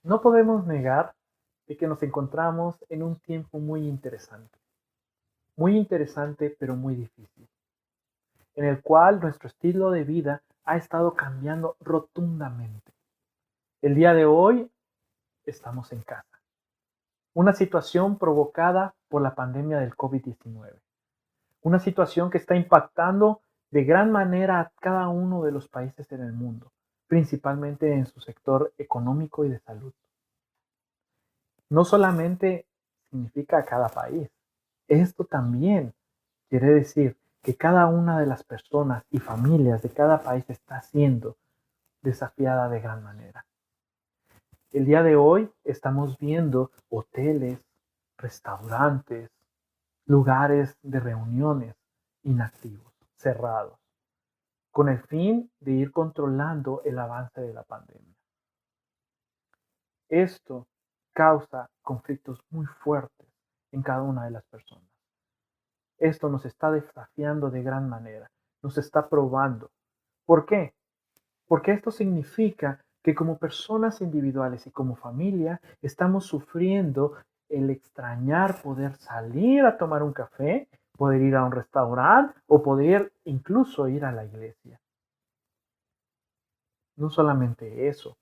No podemos negar de que nos encontramos en un tiempo muy interesante pero muy difícil, en el cual nuestro estilo de vida ha estado cambiando rotundamente. El día de hoy estamos en casa, una situación provocada por la pandemia del COVID-19, una situación que está impactando de gran manera a cada uno de los países en el mundo, principalmente en su sector económico y de salud. No solamente significa cada país, esto también quiere decir que cada una de las personas y familias de cada país está siendo desafiada de gran manera. El día de hoy estamos viendo hoteles, restaurantes, lugares de reuniones inactivos, cerrados, con el fin de ir controlando el avance de la pandemia. Esto causa conflictos muy fuertes en cada una de las personas. Esto nos está desafiando de gran manera, nos está probando. ¿Por qué? Porque esto significa que como personas individuales y como familia estamos sufriendo el extrañar poder salir a tomar un café, poder ir a un restaurante o poder incluso ir a la iglesia. No solamente eso,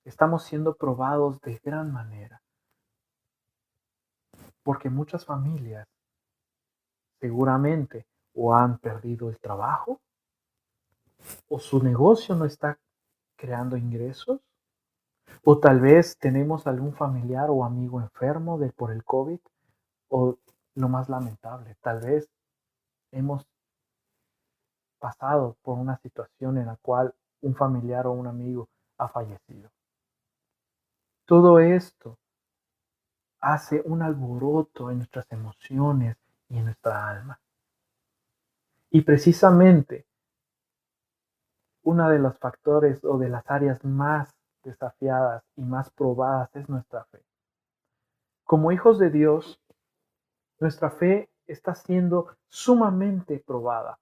estamos siendo probados de gran manera, porque muchas familias seguramente o han perdido el trabajo o su negocio no está creando ingresos, o tal vez tenemos algún familiar o amigo enfermo por el COVID, o lo más lamentable, tal vez hemos pasado por una situación en la cual un familiar o un amigo ha fallecido. Todo esto hace un alboroto en nuestras emociones y en nuestra alma. Y precisamente uno de los factores o de las áreas más desafiadas y más probadas es nuestra fe. Como hijos de Dios, nuestra fe está siendo sumamente probada,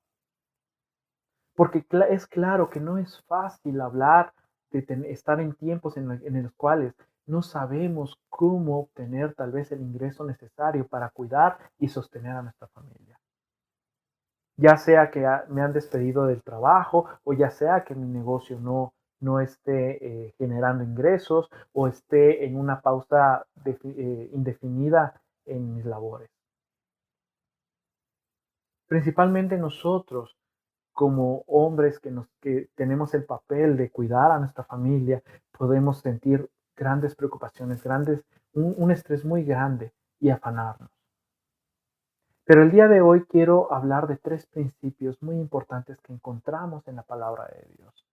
porque es claro que no es fácil hablar de estar en tiempos en los cuales no sabemos cómo obtener tal vez el ingreso necesario para cuidar y sostener a nuestra familia. Ya sea que me han despedido del trabajo o ya sea que mi negocio no esté generando ingresos o esté en una pausa indefinida en mis labores. Principalmente nosotros, como hombres que tenemos el papel de cuidar a nuestra familia, podemos sentir grandes preocupaciones, un estrés muy grande y afanarnos. Pero el día de hoy quiero hablar de 3 principios muy importantes que encontramos en la palabra de Dios.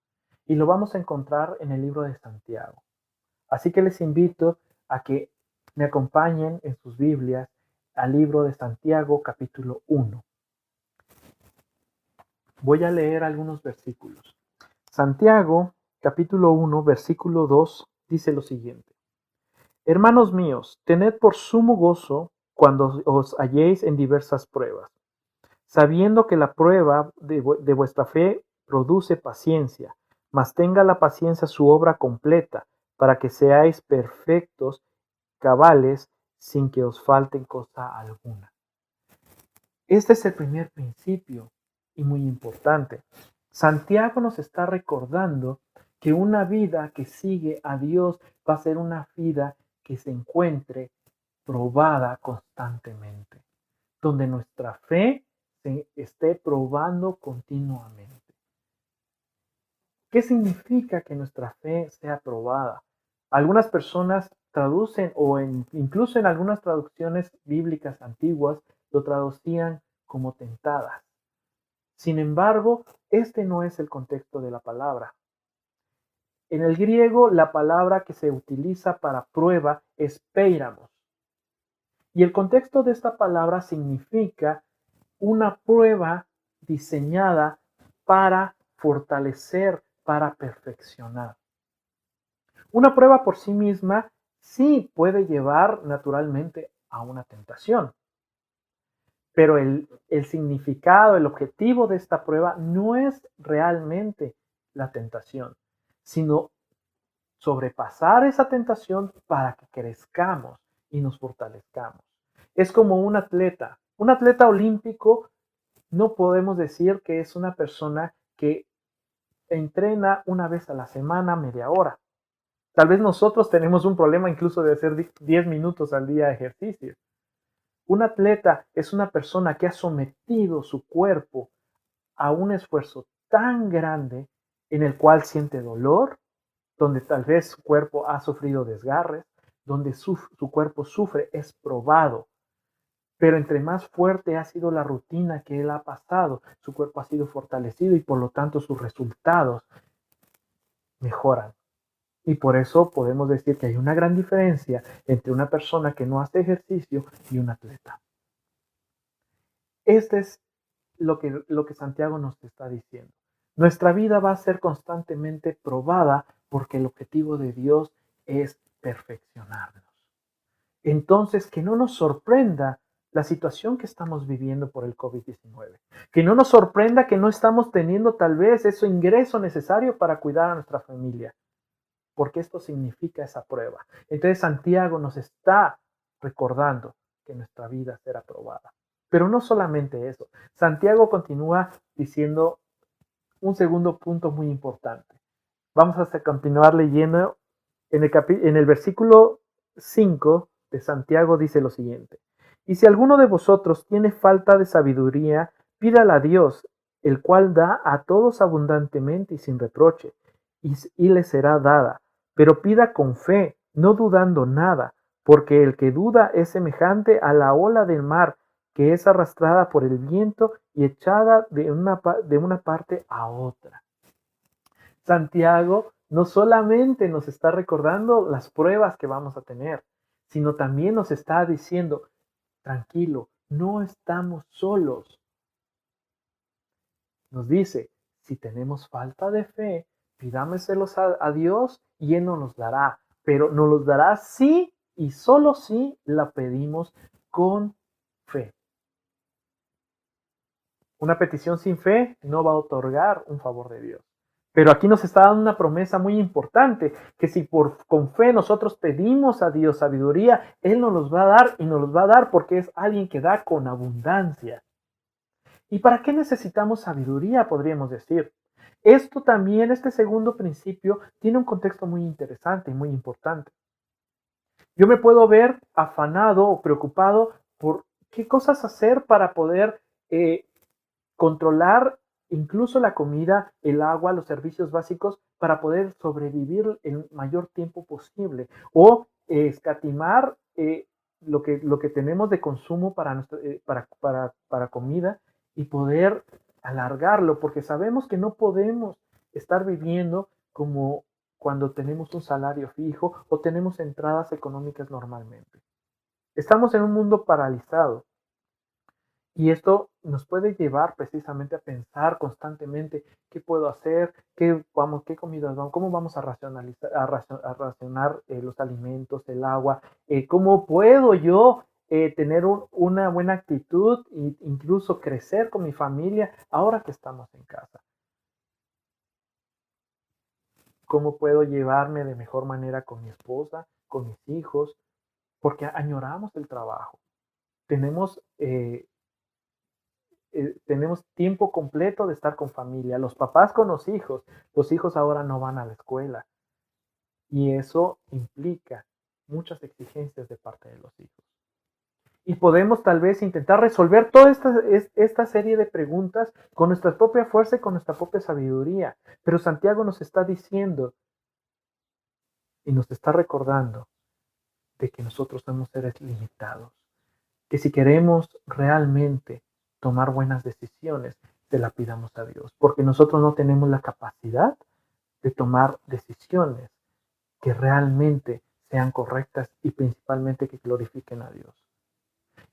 Y lo vamos a encontrar en el libro de Santiago. Así que les invito a que me acompañen en sus Biblias al libro de Santiago capítulo 1. Voy a leer algunos versículos. Santiago capítulo 1 versículo 2 dice lo siguiente: Hermanos míos, tened por sumo gozo cuando os halléis en diversas pruebas, sabiendo que la prueba de vuestra fe produce paciencia, mas tenga la paciencia su obra completa, para que seáis perfectos, cabales, sin que os falte cosa alguna. Este es el primer principio y muy importante. Santiago nos está recordando que una vida que sigue a Dios va a ser una vida que se encuentre probada constantemente, donde nuestra fe se esté probando continuamente. ¿Qué significa que nuestra fe sea probada? Algunas personas traducen incluso en algunas traducciones bíblicas antiguas lo traducían como tentadas. Sin embargo, este no es el contexto de la palabra. En el griego, la palabra que se utiliza para prueba es peiramos. Y el contexto de esta palabra significa una prueba diseñada para fortalecer, para perfeccionar. Una prueba por sí misma sí puede llevar naturalmente a una tentación, pero el significado, el objetivo de esta prueba no es realmente la tentación, sino sobrepasar esa tentación para que crezcamos y nos fortalezcamos. Es como un atleta. Un atleta olímpico no podemos decir que es una persona que entrena una vez a la semana, media hora. Tal vez nosotros tenemos un problema incluso de hacer 10 minutos al día de ejercicio. Un atleta es una persona que ha sometido su cuerpo a un esfuerzo tan grande en el cual siente dolor, donde tal vez su cuerpo ha sufrido desgarres, donde su cuerpo sufre, es probado. Pero entre más fuerte ha sido la rutina que él ha pasado, su cuerpo ha sido fortalecido y por lo tanto sus resultados mejoran. Y por eso podemos decir que hay una gran diferencia entre una persona que no hace ejercicio y un atleta. Este es lo que Santiago nos está diciendo. Nuestra vida va a ser constantemente probada porque el objetivo de Dios es perfeccionarnos. Entonces, que no nos sorprenda la situación que estamos viviendo por el COVID-19. Que no nos sorprenda que no estamos teniendo tal vez ese ingreso necesario para cuidar a nuestra familia, porque esto significa esa prueba. Entonces, Santiago nos está recordando que nuestra vida será probada. Pero no solamente eso. Santiago continúa diciendo un segundo punto muy importante. Vamos a continuar leyendo en el versículo 5 de Santiago dice lo siguiente. Y si alguno de vosotros tiene falta de sabiduría, pídala a Dios, el cual da a todos abundantemente y sin reproche, y le será dada. Pero pida con fe, no dudando nada, porque el que duda es semejante a la ola del mar, que es arrastrada por el viento y echada de una parte a otra. Santiago no solamente nos está recordando las pruebas que vamos a tener, sino también nos está diciendo, tranquilo, no estamos solos. Nos dice, si tenemos falta de fe, pidámeselos a Dios y Él nos los dará, pero nos los dará sí y solo si la pedimos con fe. Una petición sin fe no va a otorgar un favor de Dios. Pero aquí nos está dando una promesa muy importante, que si con fe nosotros pedimos a Dios sabiduría, Él nos los va a dar y nos los va a dar porque es alguien que da con abundancia. ¿Y para qué necesitamos sabiduría? Podríamos decir. Esto también, este segundo principio, tiene un contexto muy interesante y muy importante. Yo me puedo ver afanado o preocupado por qué cosas hacer para poder controlar incluso la comida, el agua, los servicios básicos para poder sobrevivir el mayor tiempo posible o escatimar lo que tenemos de consumo para comida y poder alargarlo, porque sabemos que no podemos estar viviendo como cuando tenemos un salario fijo o tenemos entradas económicas normalmente. Estamos en un mundo paralizado. Y esto nos puede llevar precisamente a pensar constantemente qué puedo hacer, qué comidas vamos, cómo vamos a racionalizar, a racionar los alimentos, el agua, cómo puedo yo tener una buena actitud e incluso crecer con mi familia ahora que estamos en casa. Cómo puedo llevarme de mejor manera con mi esposa, con mis hijos, porque añoramos el trabajo. Tenemos tiempo completo de estar con familia, los papás con los hijos ahora no van a la escuela y eso implica muchas exigencias de parte de los hijos. Y podemos tal vez intentar resolver toda esta serie de preguntas con nuestra propia fuerza y con nuestra propia sabiduría, pero Santiago nos está diciendo y nos está recordando de que nosotros somos seres limitados, que si queremos realmente tomar buenas decisiones, se la pidamos a Dios, porque nosotros no tenemos la capacidad de tomar decisiones que realmente sean correctas y principalmente que glorifiquen a Dios.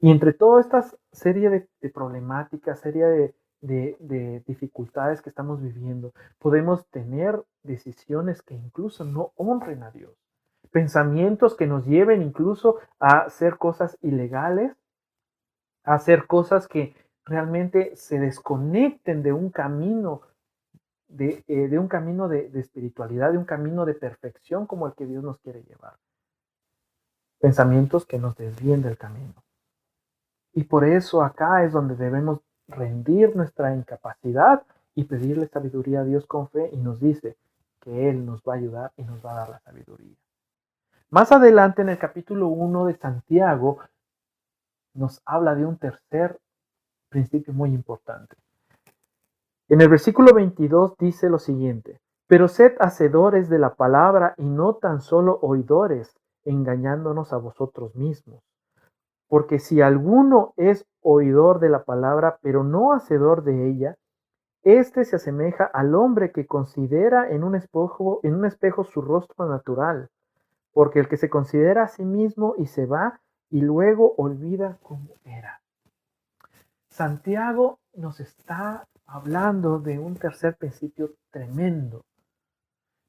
Y entre toda esta serie de problemáticas, serie de dificultades que estamos viviendo, podemos tener decisiones que incluso no honren a Dios, pensamientos que nos lleven incluso a hacer cosas ilegales, hacer cosas que realmente se desconecten de un camino de un camino de espiritualidad, de un camino de perfección como el que Dios nos quiere llevar. Pensamientos que nos desvíen del camino. Y por eso acá es donde debemos rendir nuestra incapacidad y pedirle sabiduría a Dios con fe, y nos dice que Él nos va a ayudar y nos va a dar la sabiduría. Más adelante en el capítulo 1 de Santiago nos habla de un tercer principio muy importante. En el versículo 22 dice lo siguiente: pero sed hacedores de la palabra y no tan solo oidores, engañándonos a vosotros mismos. Porque si alguno es oidor de la palabra, pero no hacedor de ella, éste se asemeja al hombre que considera en un espejo su rostro natural. Porque el que se considera a sí mismo y se va, y luego olvida cómo era. Santiago nos está hablando de un tercer principio tremendo.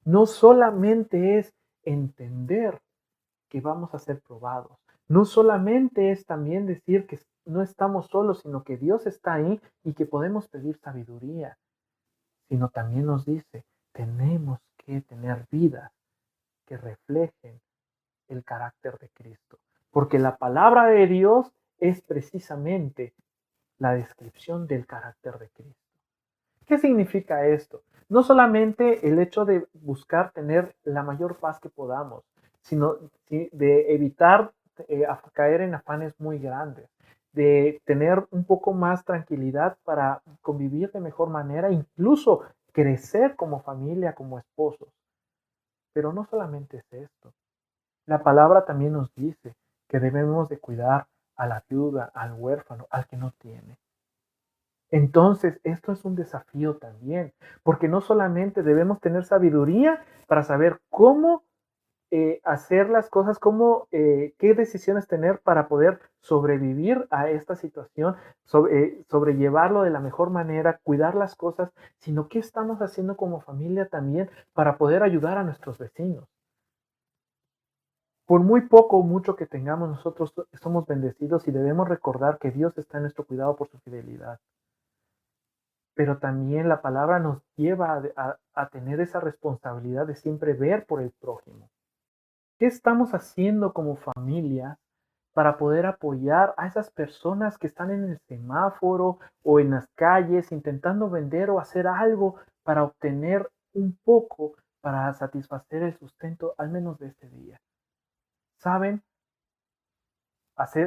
No solamente es entender que vamos a ser probados. No solamente es también decir que no estamos solos, sino que Dios está ahí y que podemos pedir sabiduría, sino también nos dice, tenemos que tener vidas que reflejen el carácter de Cristo, porque la palabra de Dios es precisamente la descripción del carácter de Cristo. ¿Qué significa esto? No solamente el hecho de buscar tener la mayor paz que podamos, sino de evitar caer en afanes muy grandes, de tener un poco más tranquilidad para convivir de mejor manera, incluso crecer como familia, como esposos. Pero no solamente es esto. La palabra también nos dice que debemos de cuidar a la viuda, al huérfano, al que no tiene. Entonces, esto es un desafío también, porque no solamente debemos tener sabiduría para saber cómo hacer las cosas, qué decisiones tener para poder sobrevivir a esta situación, sobrellevarlo de la mejor manera, cuidar las cosas, sino qué estamos haciendo como familia también para poder ayudar a nuestros vecinos. Por muy poco o mucho que tengamos, nosotros somos bendecidos y debemos recordar que Dios está en nuestro cuidado por su fidelidad. Pero también la palabra nos lleva a tener esa responsabilidad de siempre ver por el prójimo. ¿Qué estamos haciendo como familia para poder apoyar a esas personas que están en el semáforo o en las calles intentando vender o hacer algo para obtener un poco para satisfacer el sustento, al menos de este día? ¿Saben?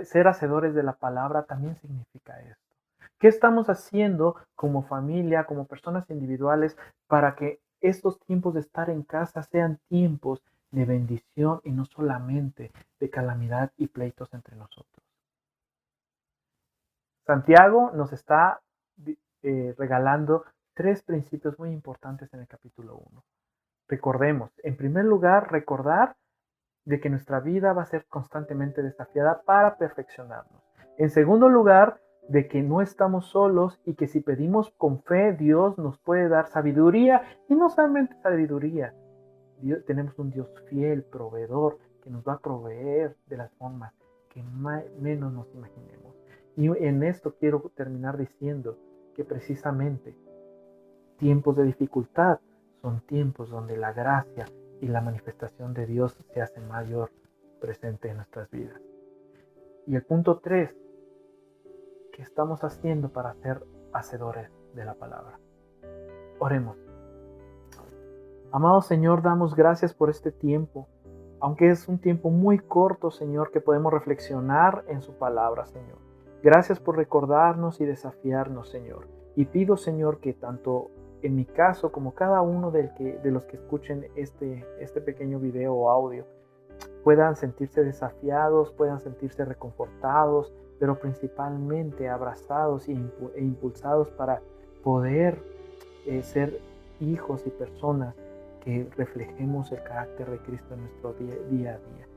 Ser hacedores de la palabra también significa esto. ¿Qué estamos haciendo como familia, como personas individuales, para que estos tiempos de estar en casa sean tiempos de bendición y no solamente de calamidad y pleitos entre nosotros? Santiago nos está regalando tres principios muy importantes en el capítulo 1. Recordemos, en primer lugar, recordar de que nuestra vida va a ser constantemente desafiada para perfeccionarnos. En segundo lugar, de que no estamos solos y que si pedimos con fe, Dios nos puede dar sabiduría, y no solamente sabiduría. Tenemos un Dios fiel, proveedor, que nos va a proveer de las formas que menos nos imaginemos. Y en esto quiero terminar diciendo que precisamente tiempos de dificultad son tiempos donde la gracia y la manifestación de Dios se hace mayor presente en nuestras vidas. Y el punto 3, ¿qué estamos haciendo para ser hacedores de la palabra? Oremos. Amado Señor, damos gracias por este tiempo, aunque es un tiempo muy corto, Señor, que podemos reflexionar en su palabra, Señor. Gracias por recordarnos y desafiarnos, Señor. Y pido, Señor, que tanto en mi caso como cada uno de los que escuchen este pequeño video o audio puedan sentirse desafiados, puedan sentirse reconfortados, pero principalmente abrazados e impulsados para poder ser hijos y personas que reflejemos el carácter de Cristo en nuestro día a día.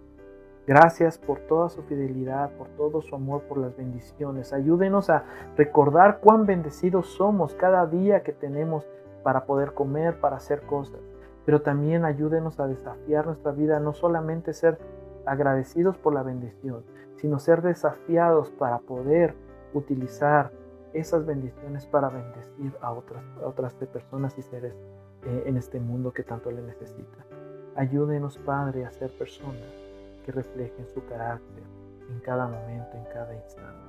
Gracias por toda su fidelidad, por todo su amor, por las bendiciones. Ayúdenos a recordar cuán bendecidos somos cada día que tenemos para poder comer, para hacer cosas. Pero también ayúdenos a desafiar nuestra vida, no solamente ser agradecidos por la bendición, sino ser desafiados para poder utilizar esas bendiciones para bendecir a otras personas y seres en este mundo que tanto le necesitan. Ayúdenos, Padre, a ser personas que reflejen su carácter en cada momento, en cada instante.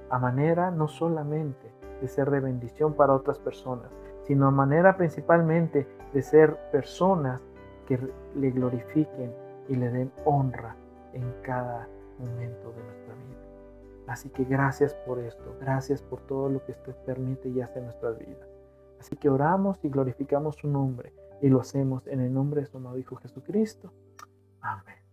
A manera no solamente de ser de bendición para otras personas, sino a manera principalmente de ser personas que le glorifiquen y le den honra en cada momento de nuestra vida. Así que gracias por esto, gracias por todo lo que usted permite y hace en nuestras vidas. Así que oramos y glorificamos su nombre y lo hacemos en el nombre de su amado Hijo Jesucristo. Amén.